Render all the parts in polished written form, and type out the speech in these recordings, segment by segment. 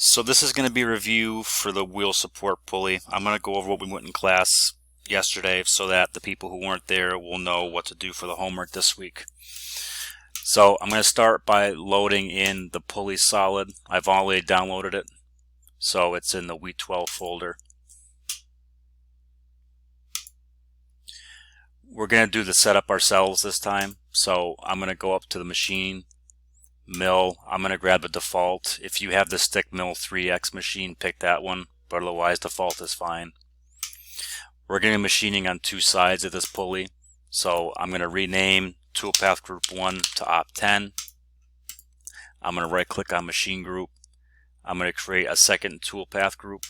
So this is going to be a review for the wheel support pulley. I'm going to go over what we went in class yesterday so that the people who weren't there will know what to do for the homework this week. So I'm going to start by loading in the pulley solid. I've already downloaded it, so it's in the W12 folder. We're going to do the setup ourselves this time, so I'm going to go up to the machine, mill. I'm going to grab the default. If you have the stick mill 3X machine, pick that one, but otherwise default is fine. We're going to be machining on two sides of this pulley, so I'm going to rename toolpath group 1 to op 10. I'm going to right click on machine group. I'm going to create a second toolpath group.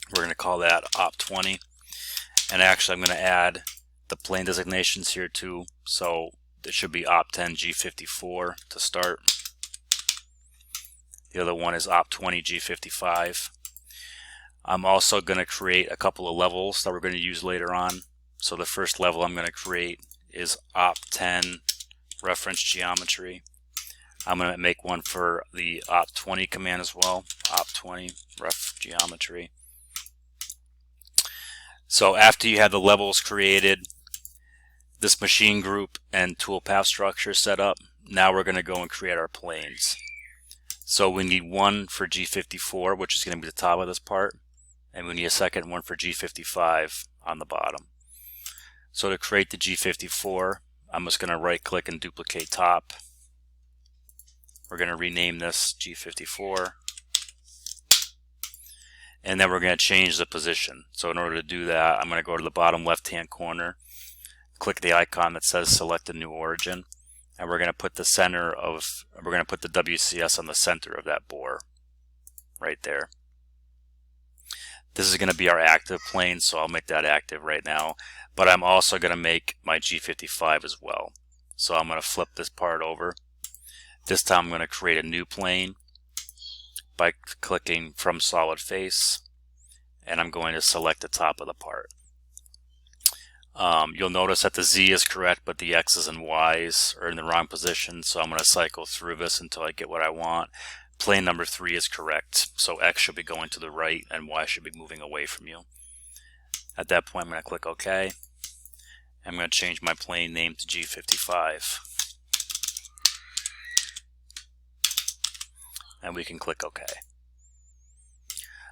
We're going to call that op 20, and actually I'm going to add the plane designations here too, so it should be op 10 G54 to start. The other one is op 20 G55. I'm also going to create a couple of levels that we're going to use later on. So the first level I'm going to create is op 10 reference geometry. I'm going to make one for the op 20 command as well, op 20 ref geometry. So after you have the levels created, this machine group and toolpath structure set up, now we're going to go and create our planes. So we need one for G54, which is going to be the top of this part, and we need a second one for G55 on the bottom. So to create the G54, I'm just going to right click and duplicate top. We're going to rename this G54, and then we're going to change the position. So in order to do that, I'm going to go to the bottom left hand corner, click the icon that says select a new origin, and we're going to put the WCS on the center of that bore right there. This is going to be our active plane, so I'll make that active right now, but I'm also going to make my G55 as well. So I'm going to flip this part over. This time I'm going to create a new plane by clicking from solid face, and I'm going to select the top of the part. You'll notice that the Z is correct, but the X's and Y's are in the wrong position, so I'm going to cycle through this until I get what I want. Plane number 3 is correct, so X should be going to the right and Y should be moving away from you. At that point I'm going to click OK. I'm going to change my plane name to G55. And we can click OK.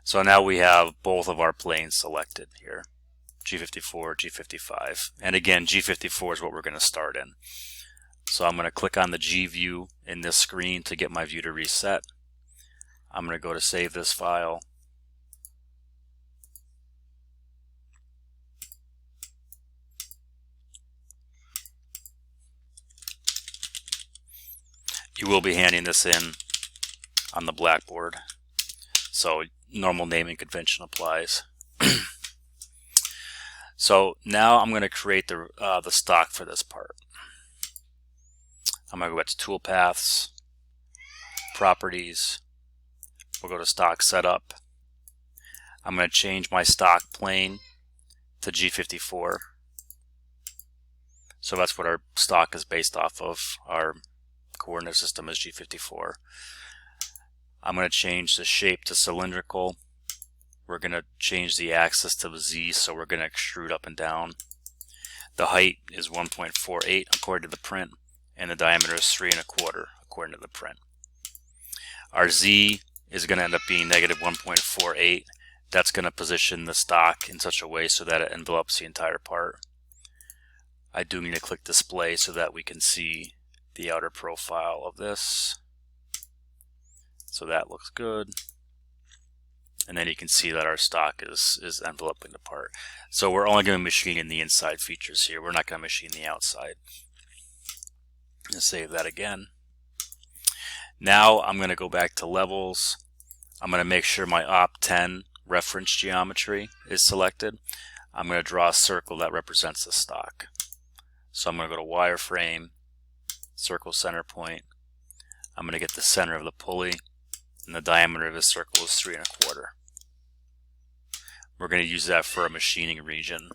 So now we have both of our planes selected here. G54, G55, and again G54 is what we're going to start in. So I'm going to click on the G view in this screen to get my view to reset. I'm going to go to save this file. You will be handing this in on the blackboard, so normal naming convention applies. So now I'm going to create the stock for this part. I'm going to go back to Toolpaths, Properties. We'll go to Stock Setup. I'm going to change my stock plane to G54. So that's what our stock is based off of. Our coordinate system is G54. I'm going to change the shape to cylindrical. We're going to change the axis to the Z, so we're going to extrude up and down. The height is 1.48 according to the print, and the diameter is 3¼ according to the print. Our Z is going to end up being negative 1.48. That's going to position the stock in such a way so that it envelopes the entire part. I do need to click display so that we can see the outer profile of this. So that looks good. And then you can see that our stock is enveloping the part. So we're only going to machine in the inside features here. We're not going to machine the outside. Let's save that again. Now I'm going to go back to levels. I'm going to make sure my op 10 reference geometry is selected. I'm going to draw a circle that represents the stock. So I'm going to go to wireframe, circle center point. I'm going to get the center of the pulley, and the diameter of this circle is 3¼ We're going to use that for a machining region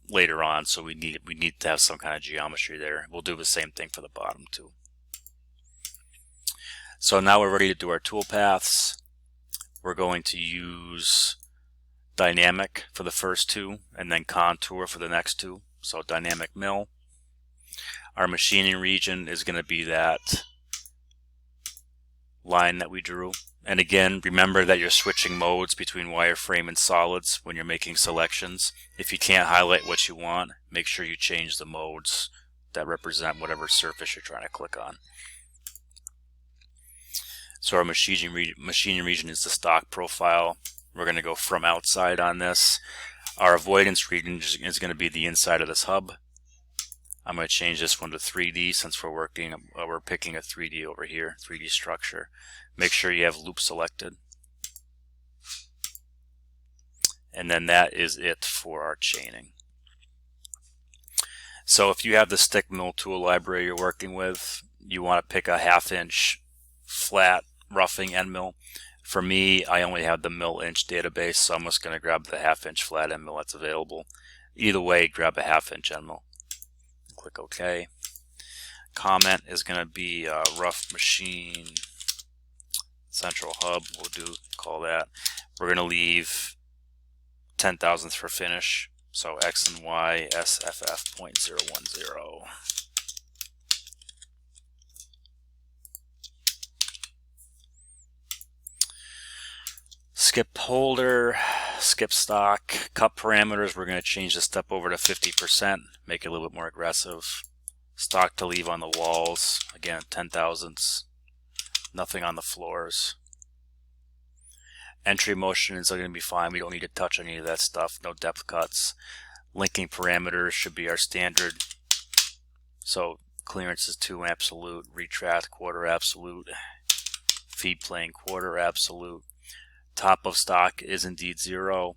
later on, so we need to have some kind of geometry there. We'll do the same thing for the bottom too. So now we're ready to do our tool paths. We're going to use dynamic for the first two and then contour for the next two. So dynamic mill. Our machining region is going to be that line that we drew. And again, remember that you're switching modes between wireframe and solids when you're making selections. If you can't highlight what you want, make sure you change the modes that represent whatever surface you're trying to click on. So our machining region is the stock profile. We're going to go from outside on this. Our avoidance region is going to be the inside of this hub. I'm going to change this one to 3D since we're picking a 3D over here, 3D structure. Make sure you have loop selected. And then that is it for our chaining. So if you have the stick mill tool library you're working with, you want to pick a 1/2 inch flat roughing end mill. For me, I only have the mill inch database, so I'm just going to grab the 1/2 inch flat end mill that's available. Either way, grab a 1/2 inch end mill. Click OK. Comment is going to be rough machine central hub. Call that. We're going to leave 10,000ths for finish. So X and Y SFF 0.010. Skip holder, skip stock, cut parameters, we're going to change the step over to 50%, make it a little bit more aggressive. Stock to leave on the walls, again 10,000ths, nothing on the floors. Entry motion is going to be fine, we don't need to touch any of that stuff, no depth cuts. Linking parameters should be our standard. So clearance is 2 absolute, retract quarter absolute, feed plane quarter absolute. Top of stock is indeed 0,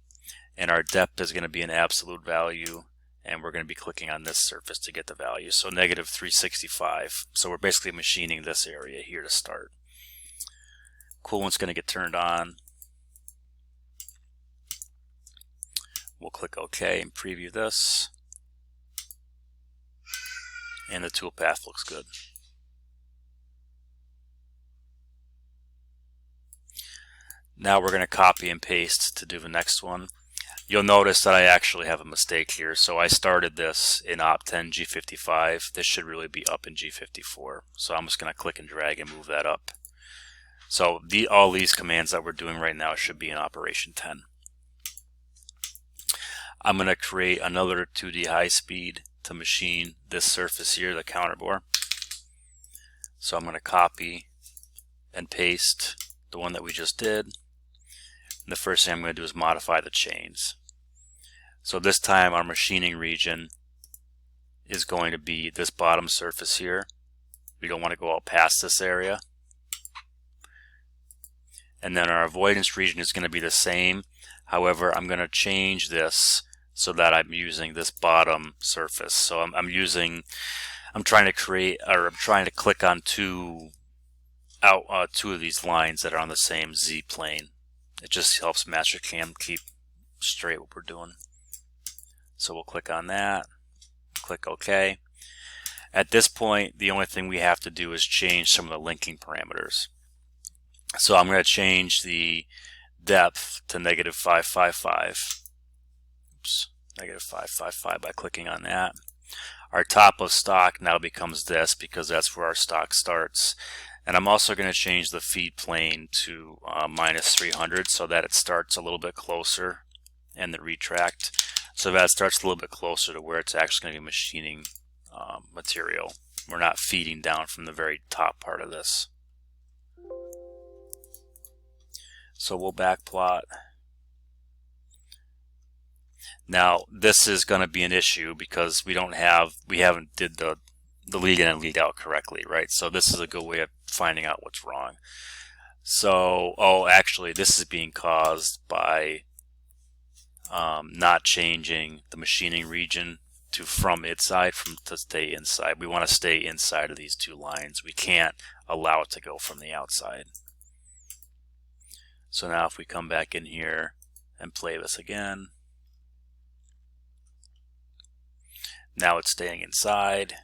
and our depth is going to be an absolute value, and we're going to be clicking on this surface to get the value. So negative 365. So we're basically machining this area here to start. Coolant's going to get turned on. We'll click OK and preview this, and the toolpath looks good. Now we're going to copy and paste to do the next one. You'll notice that I actually have a mistake here. So I started this in Op10 G55. This should really be up in G54. So I'm just going to click and drag and move that up. So all these commands that we're doing right now should be in Operation 10. I'm going to create another 2D high speed to machine this surface here, the counterbore. So I'm going to copy and paste the one that we just did. The first thing I'm going to do is modify the chains. So this time our machining region is going to be this bottom surface here. We don't want to go out past this area. And then our avoidance region is going to be the same. However, I'm going to change this so that I'm using this bottom surface. So I'm trying to click on two of these lines that are on the same Z plane. It just helps MasterCam keep straight what we're doing. So we'll click on that, click OK. At this point, the only thing we have to do is change some of the linking parameters. So I'm going to change the depth to negative 555. Oops, negative 555 by clicking on that. Our top of stock now becomes this because that's where our stock starts. And I'm also going to change the feed plane to minus 300 so that it starts a little bit closer, and the retract so that it starts a little bit closer to where it's actually going to be machining material. We're not feeding down from the very top part of this. So we'll backplot. Now this is going to be an issue because we haven't did the lead in and lead out correctly, right? So this is a good way of finding out what's wrong. So, actually this is being caused by not changing the machining region to from its side to stay inside. We want to stay inside of these two lines. We can't allow it to go from the outside. So now if we come back in here and play this again, now it's staying inside.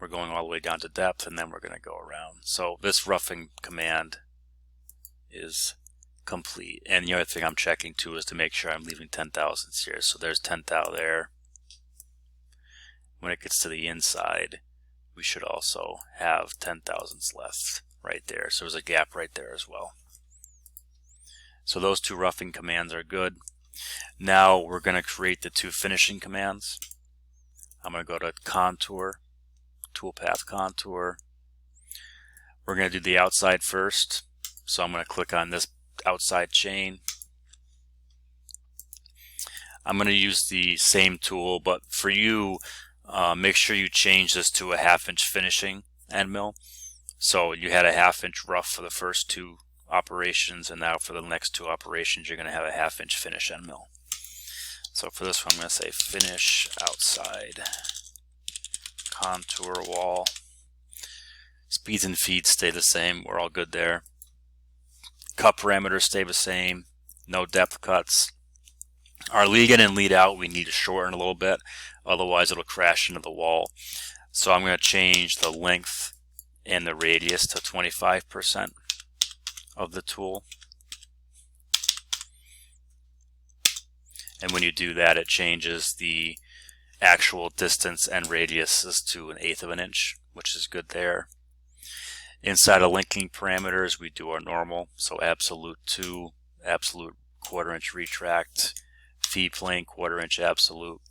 We're going all the way down to depth, and then we're going to go around. So this roughing command is complete. And the other thing I'm checking too is to make sure I'm leaving 10,000s here. So there's 10,000 there. When it gets to the inside, we should also have 10,000s left right there. So there's a gap right there as well. So those two roughing commands are good. Now we're going to create the two finishing commands. I'm going to go to Contour, Toolpath Contour. We're going to do the outside first. So I'm going to click on this outside chain. I'm going to use the same tool, but for you, make sure you change this to a 1/2 inch finishing end mill. So you had a 1/2 inch rough for the first two operations, and now for the next two operations you're going to have a 1/2 inch finish end mill. So for this one I'm going to say finish outside contour wall. Speeds and feeds stay the same, we're all good there. Cut parameters stay the same, no depth cuts. Our lead in and lead out we need to shorten a little bit, otherwise it'll crash into the wall. So I'm going to change the length and the radius to 25% of the tool. And when you do that, it changes the actual distance and radius to 1/8 of an inch, which is good there. Inside of linking parameters, we do our normal, so absolute 2, absolute 1/4 inch retract, feed plane 1/4 inch absolute.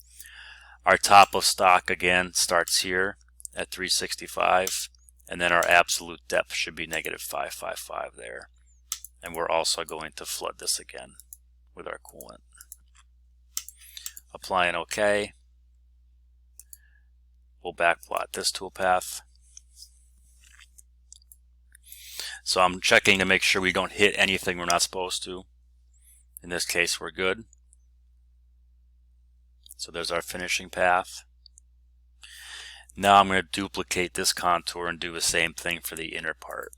Our top of stock again starts here at 365, and then our absolute depth should be -555 there. And we're also going to flood this again with our coolant. Applying OK. We'll backplot this toolpath. So I'm checking to make sure we don't hit anything we're not supposed to. In this case, we're good. So there's our finishing path. Now I'm going to duplicate this contour and do the same thing for the inner part.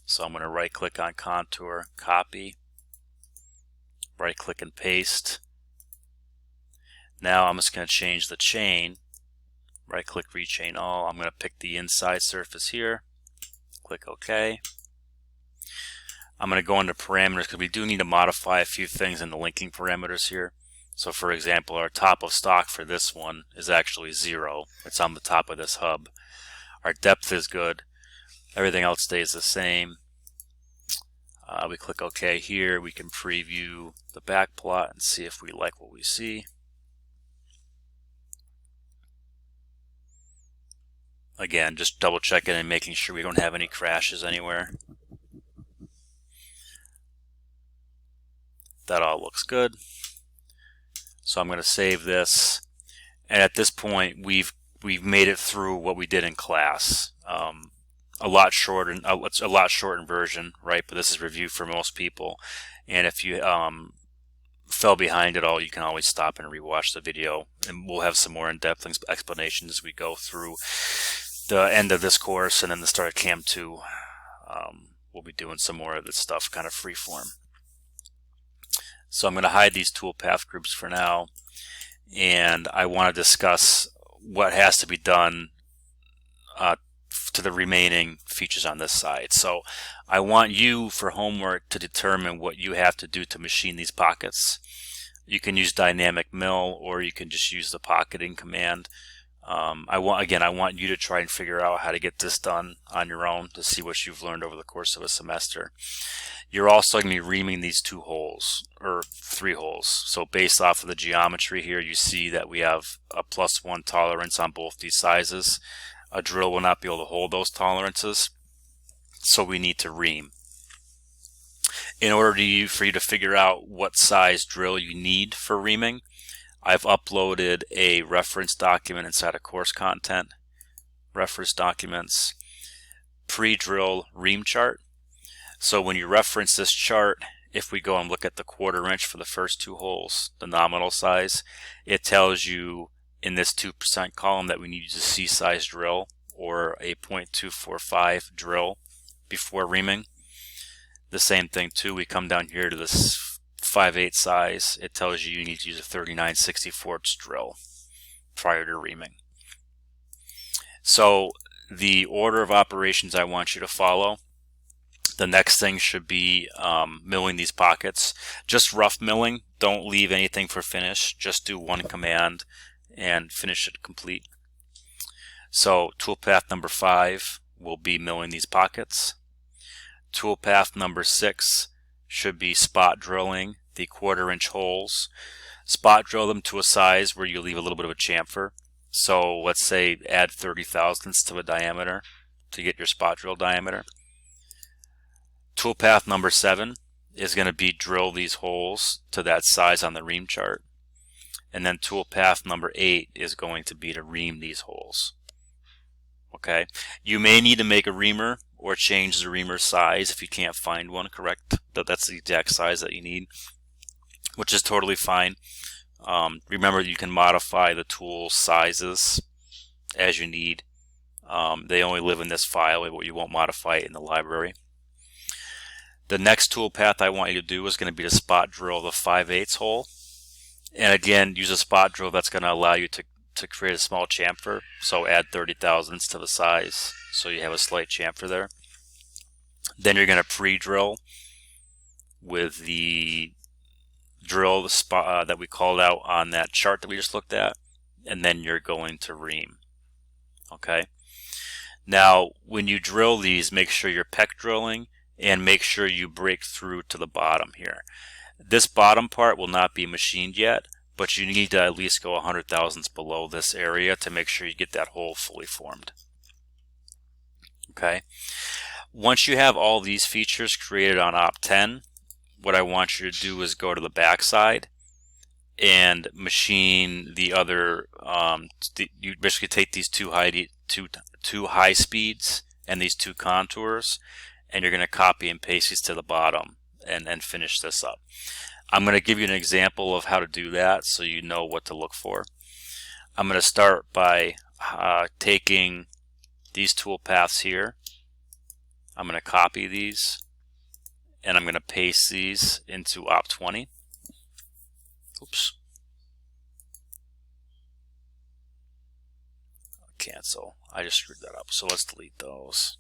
So I'm going to right click on contour, copy, right click and paste. Now I'm just going to change the chain, right click rechain all. I'm going to pick the inside surface here, click OK. I'm going to go into parameters because we do need to modify a few things in the linking parameters here. So for example, our top of stock for this one is actually 0. It's on the top of this hub. Our depth is good. Everything else stays the same. We click OK here. We can preview the back plot and see if we like what we see. Again, just double checking and making sure we don't have any crashes anywhere. That all looks good. So I'm going to save this. And at this point, we've made it through what we did in class. A lot shortened version, right? But this is review for most people. And if you fell behind at all, you can always stop and rewatch the video, and we'll have some more in-depth explanations as we go through the end of this course and then the start of Cam 2. We'll be doing some more of this stuff kind of freeform. So I'm going to hide these toolpath groups for now, and I want to discuss what has to be done to the remaining features on this side. So I want you for homework to determine what you have to do to machine these pockets. You can use dynamic mill, or you can just use the pocketing command. I want you to try and figure out how to get this done on your own to see what you've learned over the course of a semester. You're also going to be reaming these 2 holes, or 3 holes. So based off of the geometry here, you see that we have a +1 tolerance on both these sizes. A drill will not be able to hold those tolerances, so we need to ream. In order for you to figure out what size drill you need for reaming, I've uploaded a reference document inside of course content, reference documents, pre-drill ream chart. So when you reference this chart, if we go and look at the 1/4 inch for the first 2 holes, the nominal size, it tells you in this 2% column that we need to use a C-size drill or a .245 drill before reaming. The same thing too, we come down here to this 5/8 size, it tells you need to use a 39/64 drill prior to reaming. So the order of operations I want you to follow, the next thing should be milling these pockets. Just rough milling. Don't leave anything for finish. Just do one command and finish it complete. So toolpath number 5 will be milling these pockets. Toolpath number 6 should be spot drilling the 1/4-inch holes. Spot drill them to a size where you leave a little bit of a chamfer. So let's say add 30 thousandths to the diameter to get your spot drill diameter. Toolpath number 7 is going to be drill these holes to that size on the ream chart. And then toolpath number 8 is going to be to ream these holes. Okay, you may need to make a reamer or change the reamer size if you can't find one correct. That's the exact size that you need, which is totally fine. Remember, you can modify the tool sizes as you need. They only live in this file, but you won't modify it in the library. The next tool path I want you to do is going to be to spot drill the 5/8 hole. And again, use a spot drill that's going to allow you to create a small chamfer. So add 30 thousandths to the size so you have a slight chamfer there. Then you're going to pre-drill with the drill spot that we called out on that chart that we just looked at, and then you're going to ream. Okay. Now, when you drill these, make sure you're peck drilling and make sure you break through to the bottom here. This bottom part will not be machined yet, but you need to at least go 100 thousandths below this area to make sure you get that hole fully formed. Okay. Once you have all these features created on Op 10, what I want you to do is go to the back side and machine the other. You basically take these two high speeds and these 2 contours, and you're going to copy and paste these to the bottom and finish this up. I'm going to give you an example of how to do that so you know what to look for. I'm going to start by taking these tool paths here. I'm going to copy these and I'm going to paste these into Op 20. Oops. Cancel. I just screwed that up. So let's delete those.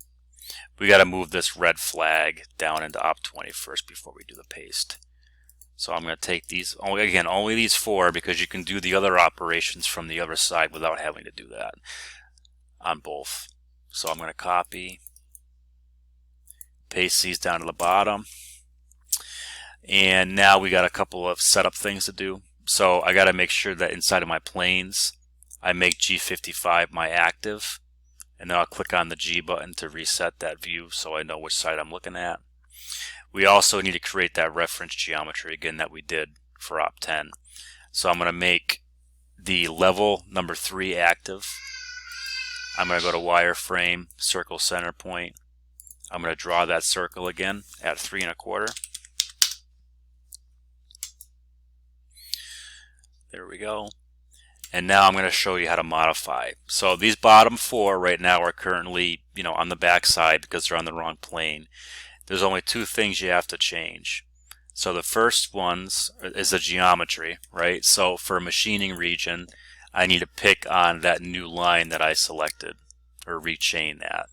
We got to move this red flag down into Op 20 first before we do the paste. So I'm going to take these, only these 4, because you can do the other operations from the other side without having to do that on both. So I'm going to copy, paste these down to the bottom. And now we got a couple of setup things to do. So I got to make sure that inside of my planes, I make G55 my active. And then I'll click on the G button to reset that view so I know which side I'm looking at. We also need to create that reference geometry again that we did for Op 10. So I'm going to make the level number 3 active. I'm going to go to wireframe, circle center point. I'm going to draw that circle again at 3 1/4. There we go. And now I'm going to show you how to modify. So these bottom 4 right now are currently, on the back side because they're on the wrong plane. There's only 2 things you have to change. So the first ones is the geometry, right? So for machining region, I need to pick on that new line that I selected, or rechain that.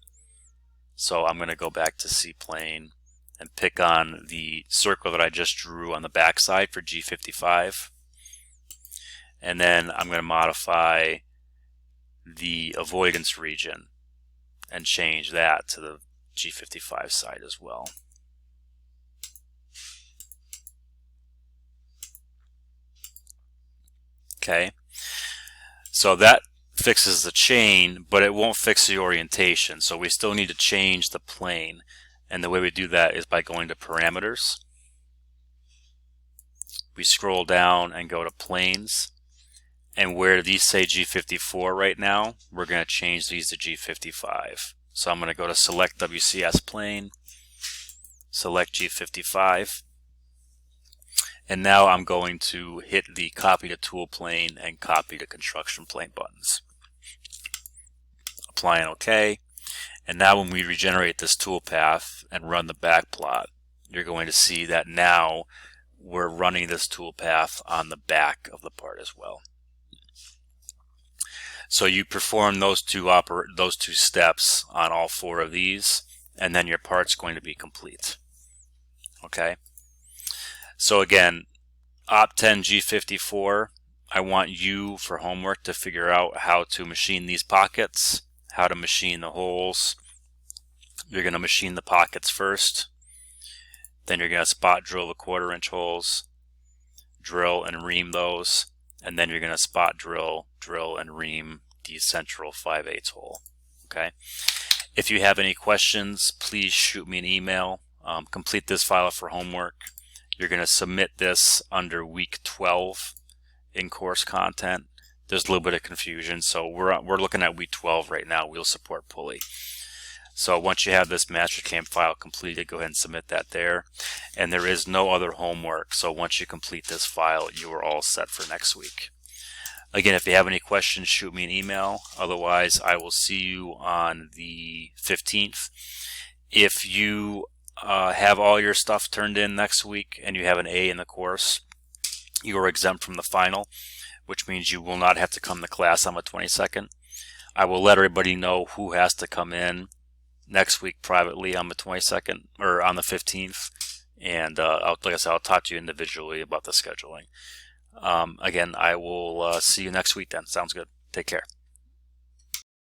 So I'm going to go back to C plane and pick on the circle that I just drew on the back side for G55. And then I'm going to modify the avoidance region and change that to the G55 side as well. Okay, so that fixes the chain, but it won't fix the orientation. So we still need to change the plane. And the way we do that is by going to parameters. We scroll down and go to planes. And where these say G54 right now, we're going to change these to G55. So I'm going to go to select WCS plane, select G55, and now I'm going to hit the copy to tool plane and copy to construction plane buttons. Applying OK. And now when we regenerate this tool path and run the back plot, you're going to see that now we're running this tool path on the back of the part as well. So you perform those two steps on all 4 of these, and then your part's going to be complete. Okay. So again, Op10 G54, I want you for homework to figure out how to machine these pockets, how to machine the holes. You're going to machine the pockets first, then you're going to spot drill the 1/4 inch holes, drill and ream those, and then you're going to spot drill and ream the central 5/8 hole. Okay. If you have any questions, please shoot me an email. Complete this file for homework. You're going to submit this under week 12 in course content. There's a little bit of confusion, so we're looking at week 12 right now. We'll support Pulley. So once you have this Mastercam file completed, go ahead and submit that there. And there is no other homework, so once you complete this file, you are all set for next week. Again, if you have any questions, shoot me an email. Otherwise, I will see you on the 15th. If you have all your stuff turned in next week and you have an A in the course, you are exempt from the final, which means you will not have to come to class on the 22nd. I will let everybody know who has to come in next week privately on the 22nd or on the 15th, and like I said, I'll talk to you individually about the scheduling. Again, I will see you next week then. Sounds good. Take care.